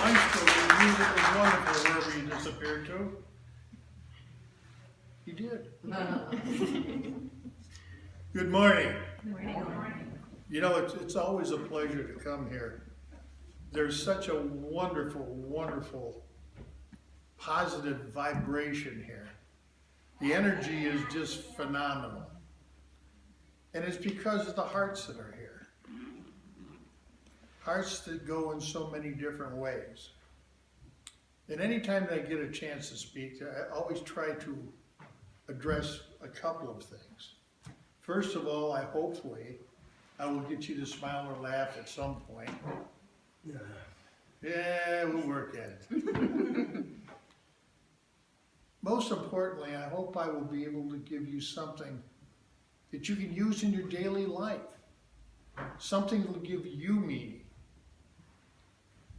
high school, the music was wonderful wherever you disappeared to. You did. Good morning. Good morning. You know, it's always a pleasure to come here. There's such a wonderful, wonderful, positive vibration here. The energy is just phenomenal. And it's because of the hearts that are here. Hearts that go in so many different ways. And anytime that I get a chance to speak, I always try to address a couple of things. First of all, hopefully, I will get you to smile or laugh at some point. Yeah, we'll work at it. Most importantly, I hope I will be able to give you something that you can use in your daily life. Something that will give you meaning.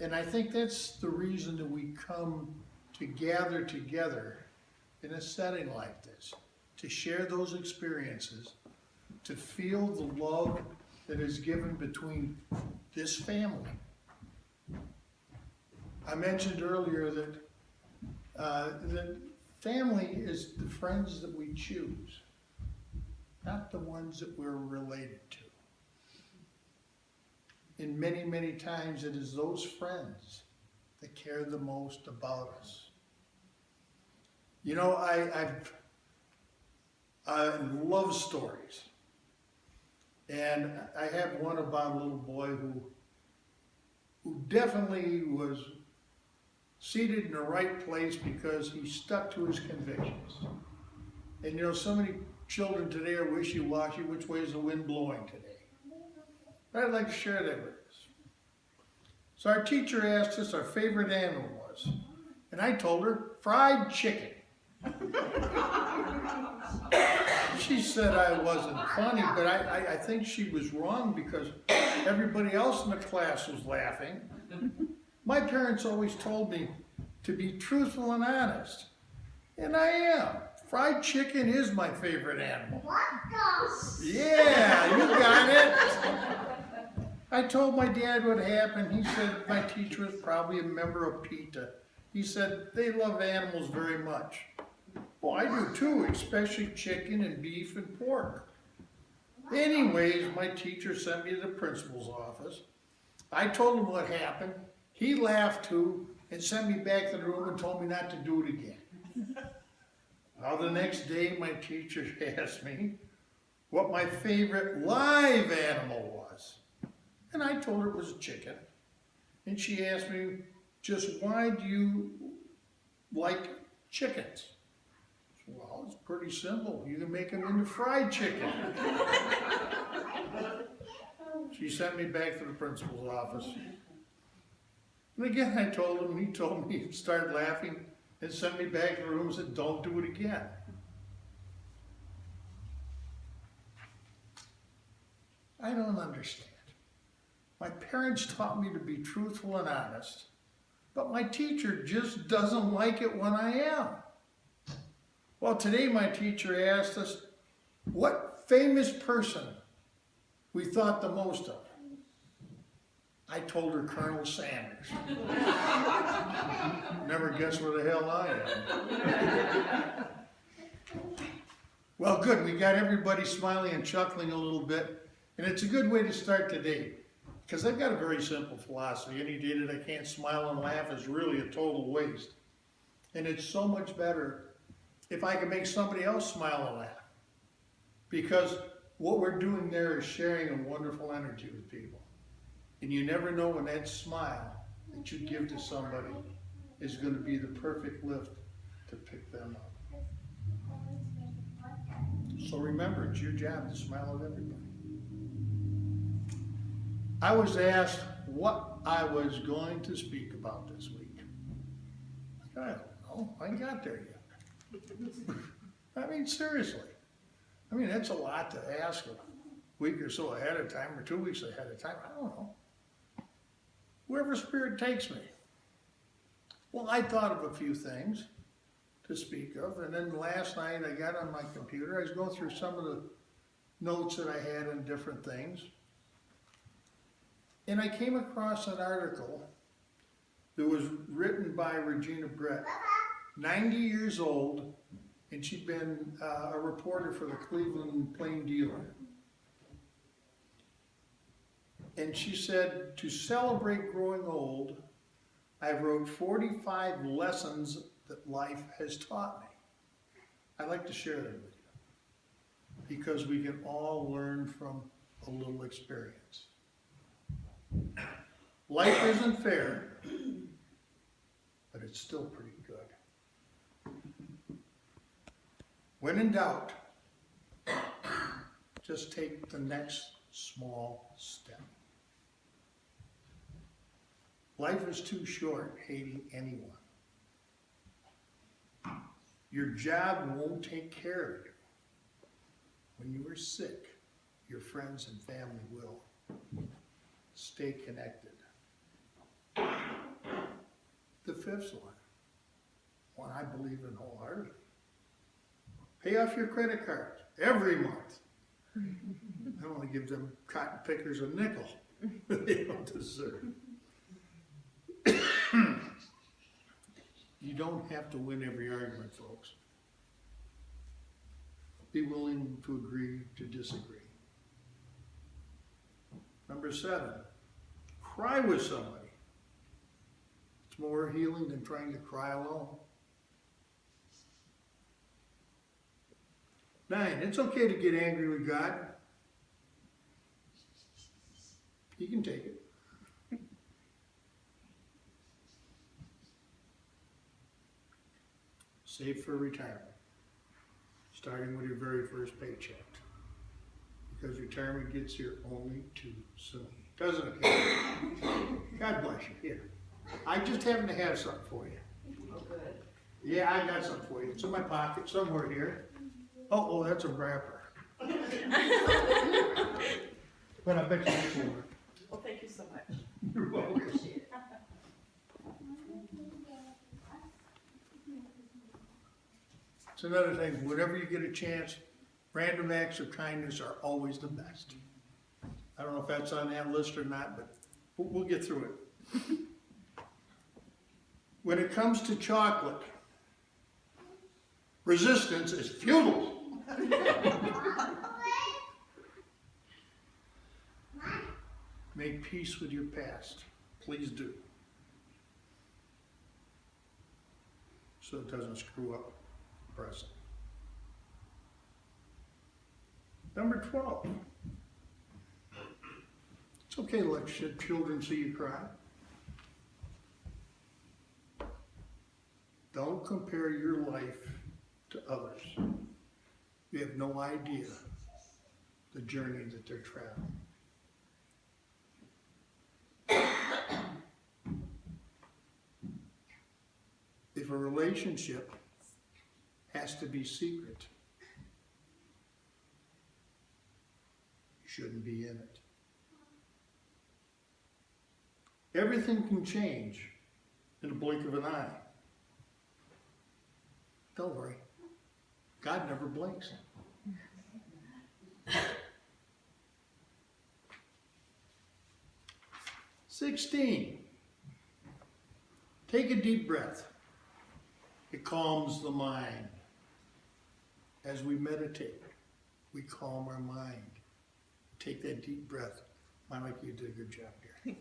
And I think that's the reason that we come to gather together in a setting like this, to share those experiences, to feel the love that is given between this family. I mentioned earlier that family is the friends that we choose, not the ones that we're related to. And many, many times it is those friends that care the most about us. You know, I love stories. And I have one about a little boy who definitely was seated in the right place because he stuck to his convictions. And you know, so many children today are wishy-washy, which way is the wind blowing today? But I'd like to share that with us. So our teacher asked us our favorite animal was, and I told her, fried chicken. She said I wasn't funny, but I think she was wrong because everybody else in the class was laughing. My parents always told me to be truthful and honest, and I am. Fried chicken is my favorite animal. Yeah, you got it. I told my dad what happened. He said my teacher was probably a member of PETA. He said they love animals very much. Well, I do too, especially chicken and beef and pork. Anyways, my teacher sent me to the principal's office. I told him what happened. He laughed too and sent me back to the room and told me not to do it again. Well, the next day, my teacher asked me what my favorite live animal was. And I told her it was a chicken. And she asked me, just why do you like chickens? Well, it's pretty simple. You can make them into fried chicken. She sent me back to the principal's office. And again, I told him, and he told me, he started laughing and sent me back to the room and said, don't do it again. I don't understand. My parents taught me to be truthful and honest, but my teacher just doesn't like it when I am. Well, today my teacher asked us what famous person we thought the most of. I told her Colonel Sanders. Never guess where the hell I am. Well, good. We got everybody smiling and chuckling a little bit, and it's a good way to start today. Because I've got a very simple philosophy. Any day that I can't smile and laugh is really a total waste. And it's so much better if I can make somebody else smile and laugh. Because what we're doing there is sharing a wonderful energy with people. And you never know when that smile that you give to somebody is going to be the perfect lift to pick them up. So remember, it's your job to smile at everybody. I was asked what I was going to speak about this week. I don't know. I ain't got there yet. I mean, seriously. I mean, that's a lot to ask a week or so ahead of time, or 2 weeks ahead of time. I don't know. Wherever Spirit takes me. Well, I thought of a few things to speak of, and then last night I got on my computer. I was going through some of the notes that I had on different things. And I came across an article that was written by Regina Brett, 90 years old, and she'd been a reporter for the Cleveland Plain Dealer. And she said, to celebrate growing old, I wrote 45 lessons that life has taught me. I'd like to share them with you, because we can all learn from a little experience. Life isn't fair, but it's still pretty good. When in doubt, just take the next small step. Life is too short hating anyone. Your job won't take care of you. When you are sick, your friends and family will. Stay connected. The fifth one I believe in wholeheartedly. Pay off your credit cards every month. I don't want to give them cotton pickers a nickel they don't deserve. You don't have to win every argument, folks. Be willing to agree to disagree. Number 7, cry with somebody. It's more healing than trying to cry alone. 9, it's okay to get angry with God. He can take it. Save for retirement, starting with your very first paycheck, because retirement gets here only too soon. Doesn't it? God bless you. Here, I just happen to have something for you. Oh, good. Yeah, I got something for you. It's in my pocket somewhere here. Oh, that's a wrapper. But I bet you it's more. Well, thank you so much. You're welcome. Appreciate it. It's another thing, whenever you get a chance, random acts of kindness are always the best. I don't know if that's on that list or not, but we'll get through it. When it comes to chocolate, resistance is futile. Make peace with your past. Please do. So it doesn't screw up the present. Number 12. It's okay to let children see you cry. Don't compare your life to others. You have no idea the journey that they're traveling. If a relationship has to be secret, you shouldn't be in it. Everything can change in the blink of an eye. Don't worry, God never blinks. "16, take a deep breath. It calms the mind. As we meditate, we calm our mind. Take that deep breath. I like you did a good job here.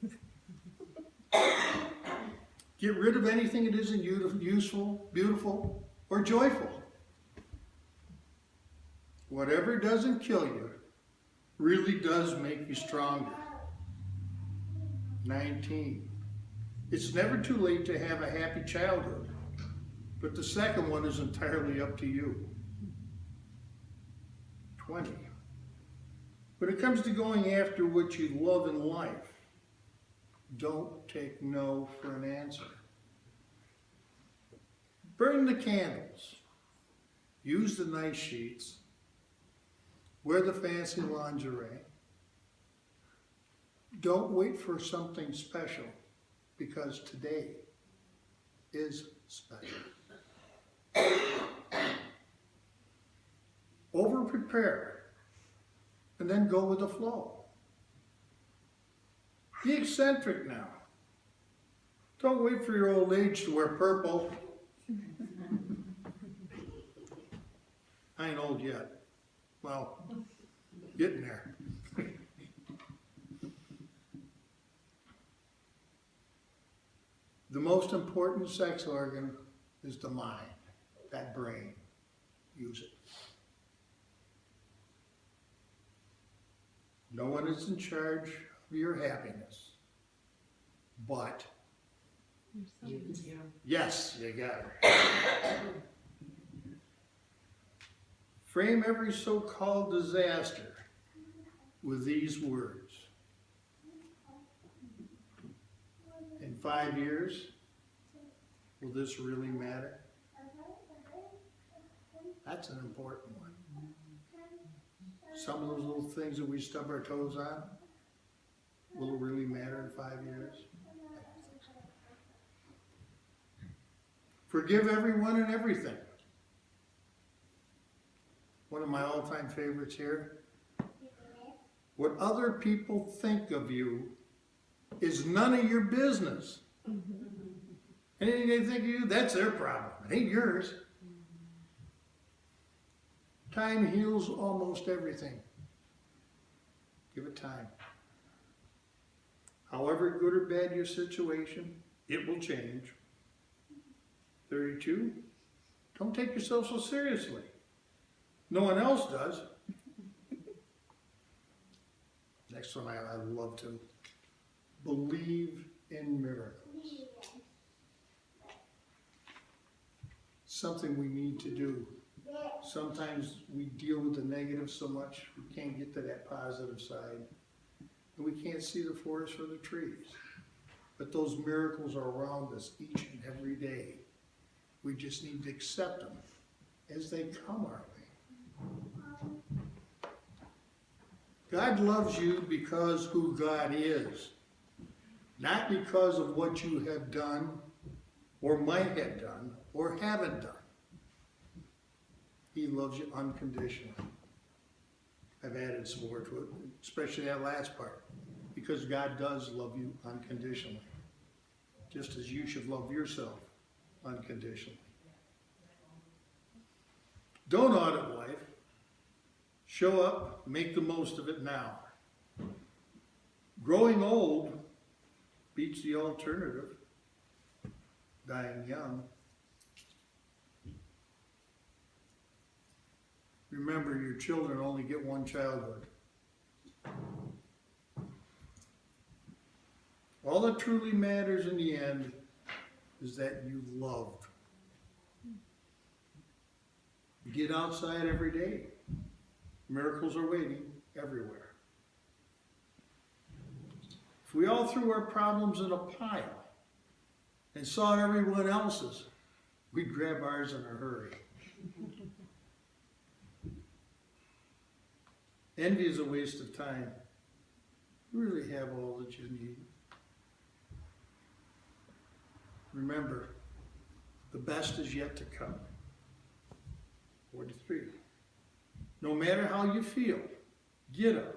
Get rid of anything that isn't useful, beautiful, or joyful. Whatever doesn't kill you really does make you stronger. 19, it's never too late to have a happy childhood, but the second one is entirely up to you. 20, when it comes to going after what you love in life, don't take no for an answer. Burn the candles. Use the nice sheets. Wear the fancy lingerie. Don't wait for something special, because today is special. Over-prepare and then go with the flow. Be eccentric now. Don't wait for your old age to wear purple. I ain't old yet. Well, getting there. The most important sex organ is the mind, that brain. Use it. No one is in charge of your happiness, but yes, you got it. Frame every so-called disaster with these words. In 5 years, will this really matter? That's an important one. Some of those little things that we stub our toes on, will it really matter in 5 years? Forgive everyone and everything. One of my all-time favorites here. What other people think of you is none of your business. Anything they think of you, that's their problem. It ain't yours. Time heals almost everything. Give it time. However good or bad your situation, it will change. 32, don't take yourself so seriously. No one else does. Next one I love to. Believe in miracles. Something we need to do. Sometimes we deal with the negative so much we can't get to that positive side. And we can't see the forest for the trees. But those miracles are around us each and every day. We just need to accept them as they come our way. God loves you because who God is. Not because of what you have done, or might have done, or haven't done. He loves you unconditionally. I've added some more to it, especially that last part. Because God does love you unconditionally. Just as you should love yourself unconditionally. Don't audit life. Show up, make the most of it now. Growing old beats the alternative, dying young. Remember, your children only get one childhood. All that truly matters in the end is that you loved. Get outside every day. Miracles are waiting everywhere. If we all threw our problems in a pile and saw everyone else's, we'd grab ours in a hurry. Envy is a waste of time. You really have all that you need. Remember, the best is yet to come. 43. No matter how you feel, get up,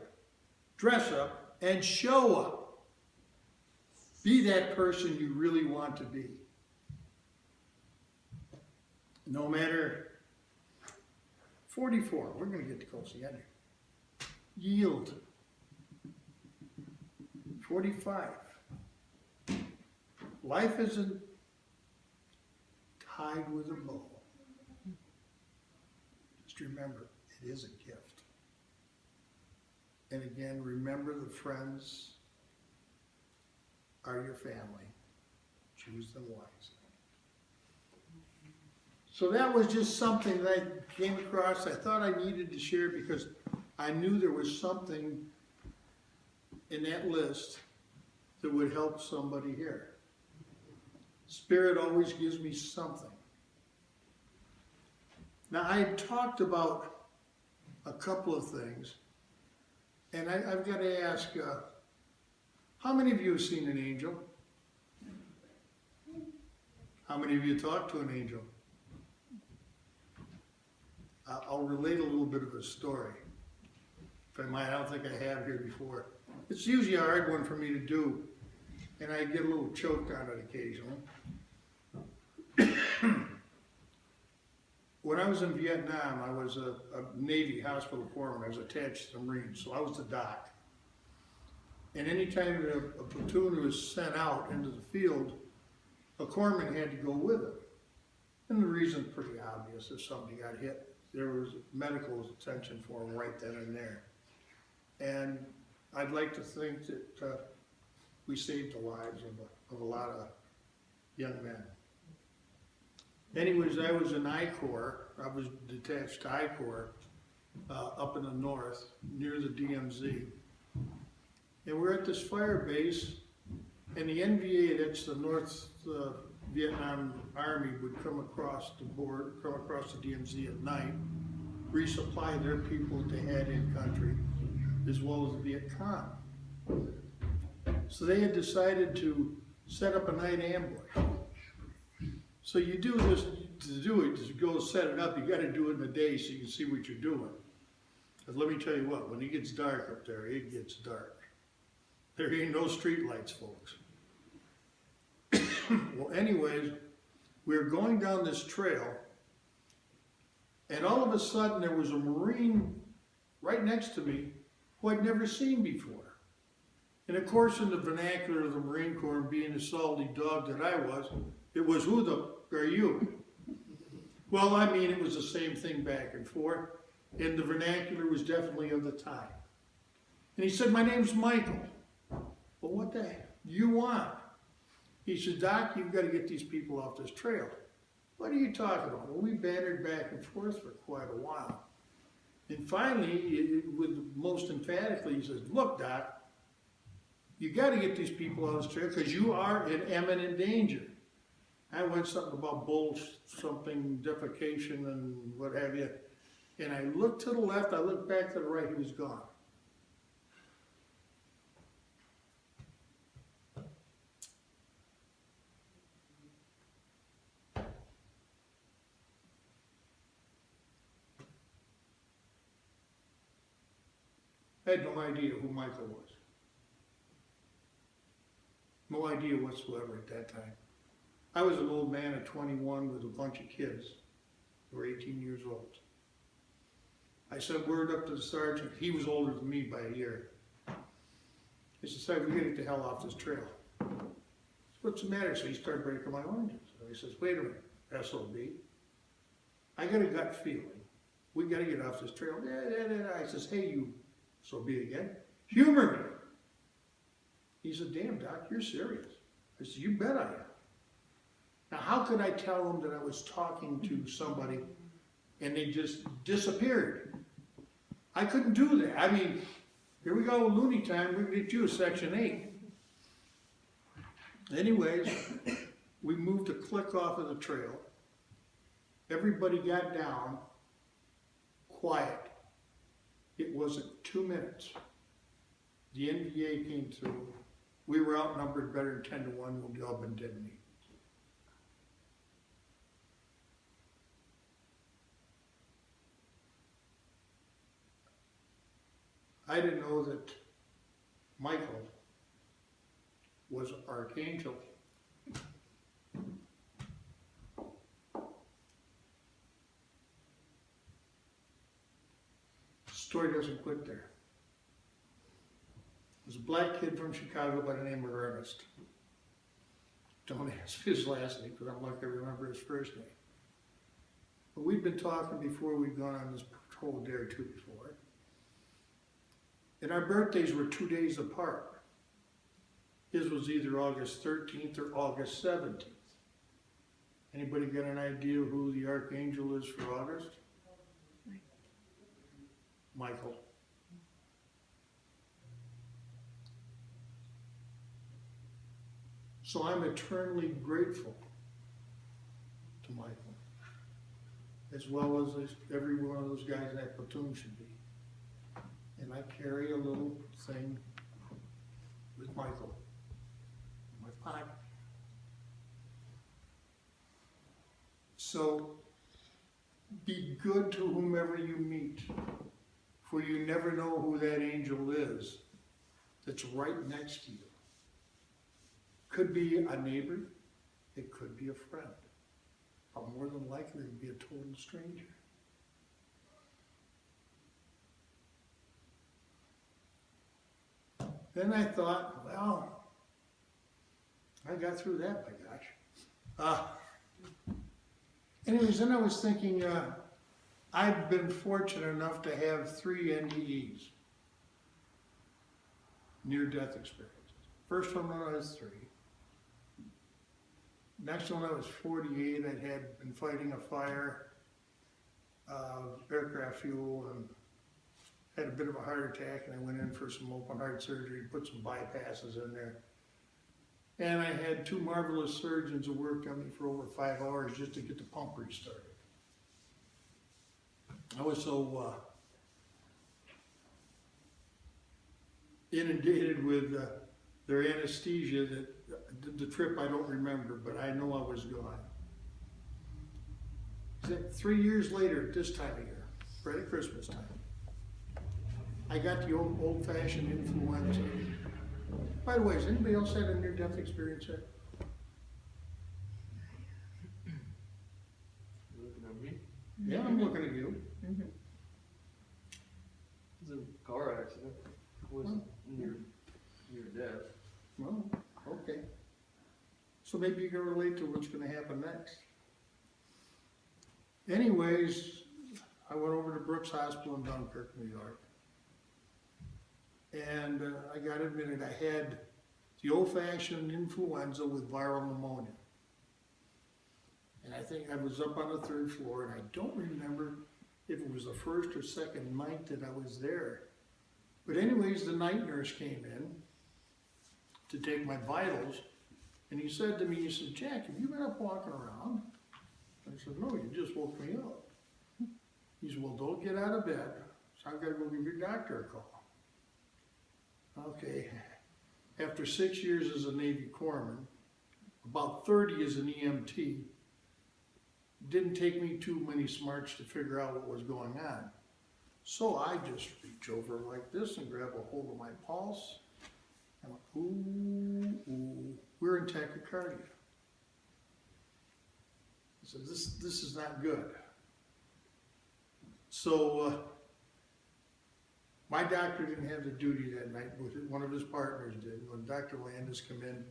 dress up, and show up. Be that person you really want to be. No matter 44, we're going to get to close the end here. Yield. 45. Life isn't tied with a bow. Just remember, it is a gift. And again, remember the friends are your family. Choose them wisely. So that was just something that I came across. I thought I needed to share because I knew there was something in that list that would help somebody here. Spirit always gives me something. Now, I talked about a couple of things, and I've got to ask, how many of you have seen an angel? How many of you talked to an angel? I'll relate a little bit of a story. If I might, I don't think I have here before. It's usually a hard one for me to do. and I get a little choked on it occasionally. When I was in Vietnam, I was a Navy hospital corpsman. I was attached to the Marines, so I was the doc. And anytime a platoon was sent out into the field, a corpsman had to go with it. And the reason's pretty obvious. If somebody got hit, there was medical attention for them right then and there. And I'd like to think that we saved the lives of a lot of young men. Anyways, I was in I Corps. I was detached to I Corps up in the north, near the DMZ. And we're at this fire base, and the NVA, that's the North Vietnam Army, would come across the border, come across the DMZ at night, resupply their people that they had in country, as well as the Viet Cong. So they had decided to set up a night ambush. So you do this, to do it, to go set it up, you gotta do it in the day so you can see what you're doing. But let me tell you what, when it gets dark up there, it gets dark. There ain't no street lights, folks. Well, anyways, we were going down this trail, and all of a sudden there was a Marine right next to me who I'd never seen before. And of course, in the vernacular of the Marine Corps, being the salty dog that I was, it was, "Who the are you?" Well, I mean, it was the same thing back and forth, and the vernacular was definitely of the time. And he said, "My name's Michael." "Well, what the heck do you want?" He said, "Doc, you've got to get these people off this trail." "What are you talking about?" Well, we bantered back and forth for quite a while. And finally, with most emphatically, he says, "Look, Doc, you got to get these people off this trail because you are in imminent danger." I went something about something, defecation and what have you. And I looked to the left, I looked back to the right, he was gone. I had no idea who Michael was. No idea whatsoever at that time. I was an old man at 21 with a bunch of kids who were 18 years old. I sent word up to the sergeant. He was older than me by a year. I said, "Sergeant, we gotta get the hell off this trail." I said, "What's the matter?" So he started breaking my oranges. So he says, "Wait a minute, SOB. I got a gut feeling. We gotta get off this trail." I says, "Hey, you SOB again, humor me." He said, "Damn, Doc, you're serious." I said, "You bet I am." Now, how could I tell them that I was talking to somebody and they just disappeared? I couldn't do that. I mean, here we go, loony time, we're gonna get you a Section 8. Anyways, we moved a click off of the trail. Everybody got down, quiet. It wasn't 2 minutes. The NVA came through. We were outnumbered better than 10 to 1, we'd all been dead meat. I didn't know that Michael was Archangel. The story doesn't quit there. There's a black kid from Chicago by the name of Ernest. Don't ask his last name because I'm lucky I remember his first name. But we'd been talking before we'd gone on this patrol a day or two before. And our birthdays were 2 days apart. His was either August 13th or August 17th. Anybody got an idea who the Archangel is for August? Michael. So I'm eternally grateful to Michael, as well as every one of those guys in that platoon should be. And I carry a little thing with Michael in my pocket. So be good to whomever you meet, for you never know who that angel is that's right next to you. Could be a neighbor, it could be a friend, but more than likely it'd be a total stranger. Then I thought, well, I got through that, my gosh. Anyways, then I was thinking, I've been fortunate enough to have 3 NDEs, near-death experiences. First one when I was 3. Next one I was 48, I had been fighting a fire, aircraft fuel, and had a bit of a heart attack, and I went in for some open heart surgery, put some bypasses in there. And I had 2 marvelous surgeons who worked on me for over 5 hours just to get the pump restarted. I was so inundated with their anesthesia that the trip I don't remember, but I know I was gone. 3 years later, at this time of year, right at Christmas time, I got the old-fashioned influenza. By the way, has anybody else had a near-death experience yet? You looking at me? Yeah, I'm looking at you. It was a car accident. It wasn't near death. Well, okay. So maybe you can relate to what's going to happen next. Anyways, I went over to Brooks Hospital in Dunkirk, New York. And I got admitted. I had the old-fashioned influenza with viral pneumonia. And I think I was up on the 3rd floor, and I don't remember if it was the first or second night that I was there. But anyways, the night nurse came in to take my vitals, and he said to me, he said, "Jack, have you been up walking around?" I said, "No, you just woke me up." He said, "Well, don't get out of bed, so I've got to go give your doctor a call." Okay, after 6 years as a Navy corpsman, about 30 as an EMT, didn't take me too many smarts to figure out what was going on. So I just reach over like this and grab a hold of my pulse. I went, ooh, we're in tachycardia. I said, this is not good. So my doctor didn't have the duty that night, but one of his partners did. When Dr. Landis came in,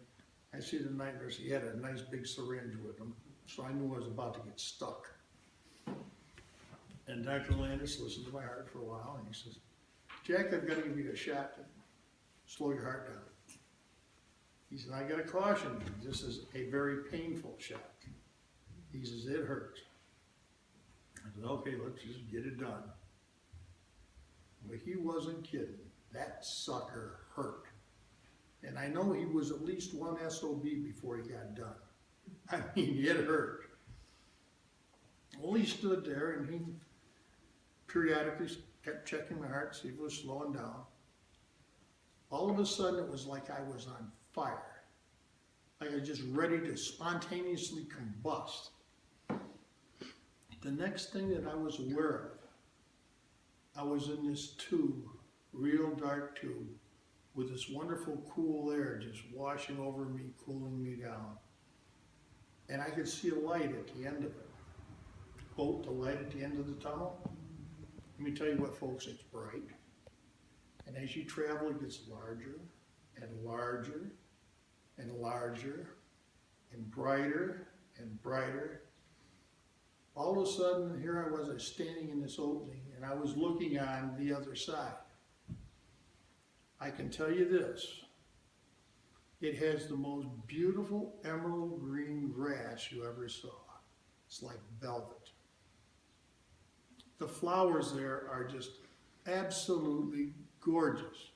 I see the night nurse, he had a nice big syringe with him, so I knew I was about to get stuck. And Dr. Landis listened to my heart for a while, and he says, "Jack, I've got to give you a shot to slow your heart down." He said, "I got to caution you, this is a very painful shot." He says, "It hurts." I said, "Okay, let's just get it done." But he wasn't kidding. That sucker hurt. And I know he was at least one SOB before he got done. I mean, it hurt. Well, he stood there and he periodically kept checking my heart, see if it was slowing down. All of a sudden, it was like I was on fire. Like I was just ready to spontaneously combust. The next thing that I was aware of, I was in this tube, real dark tube, with this wonderful cool air just washing over me, cooling me down. And I could see a light at the end of it. Quote, the light at the end of the tunnel. Let me tell you what, folks, it's bright. And as you travel, it gets larger and larger and larger and brighter and brighter. All of a sudden, here I was standing in this opening, and I was looking on the other side. I can tell you this, it has the most beautiful emerald green grass you ever saw. It's like velvet. The flowers there are just absolutely gorgeous.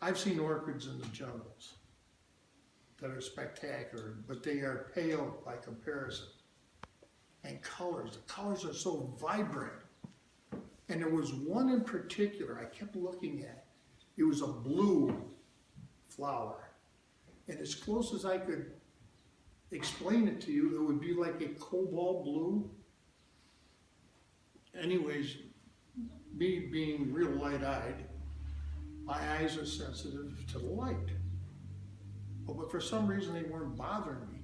I've seen orchids in the jungles that are spectacular, but they are pale by comparison. And colors, the colors are so vibrant. And there was one in particular I kept looking at. It was a blue flower. And as close as I could explain it to you, it would be like a cobalt blue. Anyways, me being real light-eyed, my eyes are sensitive to the light. Well, but for some reason they weren't bothering me.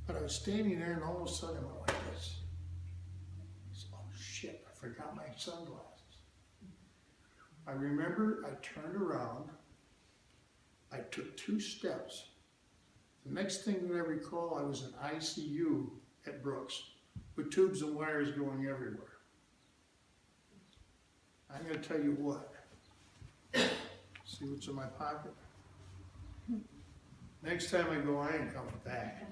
But I was standing there and all of a sudden I went like this. I said, oh shit, I forgot my sunglasses. I remember I turned around, I took 2 steps. The next thing that I recall, I was in ICU at Brooks with tubes and wires going everywhere. I'm going to tell you what. See what's in my pocket? Next time I go, I ain't coming back.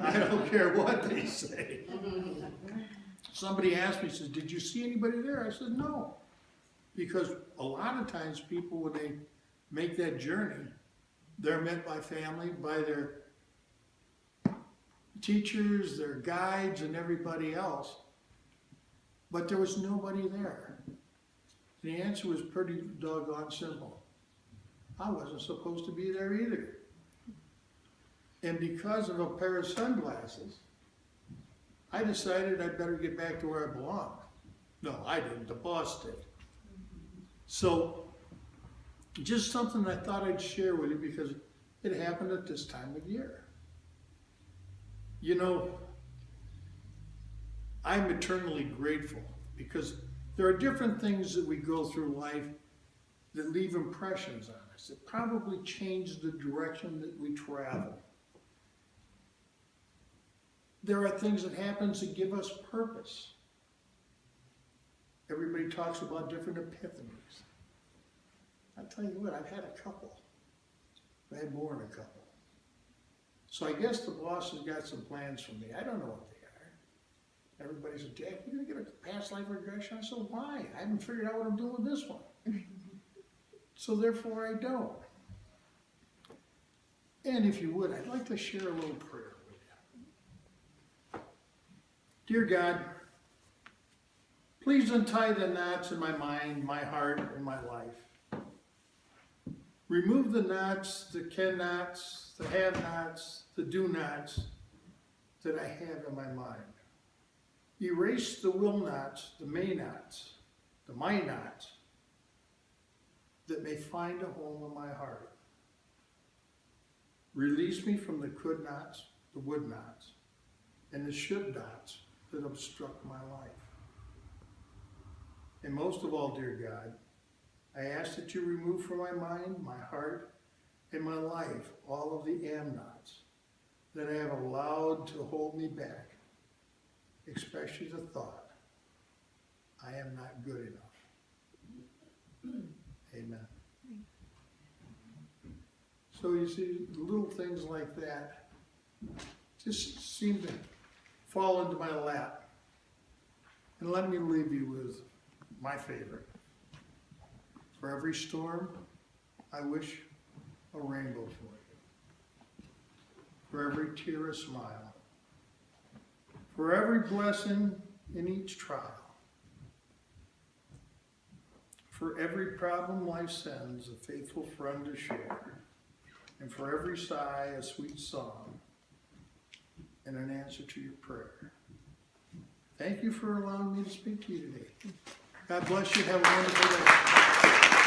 I don't care what they say. Somebody asked me, says, did you see anybody there? I said, no. Because a lot of times people, when they make that journey, they're met by family, by their teachers, their guides, and everybody else. But there was nobody there. The answer was pretty doggone simple. I wasn't supposed to be there either. And because of a pair of sunglasses, I decided I'd better get back to where I belong. No, I didn't, the boss did. So, just something I thought I'd share with you because it happened at this time of year. You know, I'm eternally grateful because there are different things that we go through life that leave impressions on us, that probably change the direction that we travel. There are things that happen that give us purpose. Everybody talks about different epiphanies. I'll tell you what, I've had a couple. I've had more than a couple. So I guess the boss has got some plans for me. I don't know what they are. Everybody says, Jack, you're going to get a past life regression? I said, why? I haven't figured out what I'm doing with this one. So therefore I don't. And if you would, I'd like to share a little prayer with you. Dear God, please untie the knots in my mind, my heart, and my life. Remove the knots, the can-nots, the have-nots, the do-nots that I have in my mind. Erase the will-nots, the may-nots, the my-nots that may find a home in my heart. Release me from the could-nots, the would-nots, and the should-nots that obstruct my life. And most of all, dear God, I ask that you remove from my mind, my heart, and my life all of the am-nots that I have allowed to hold me back, especially the thought, I am not good enough. Amen. So you see, little things like that just seem to fall into my lap. And let me leave you with my favorite. For every storm, I wish a rainbow for you. For every tear, a smile. For every blessing in each trial. For every problem life sends, a faithful friend to share. And for every sigh, a sweet song and an answer to your prayer. Thank you for allowing me to speak to you today. God bless you. Have a wonderful day.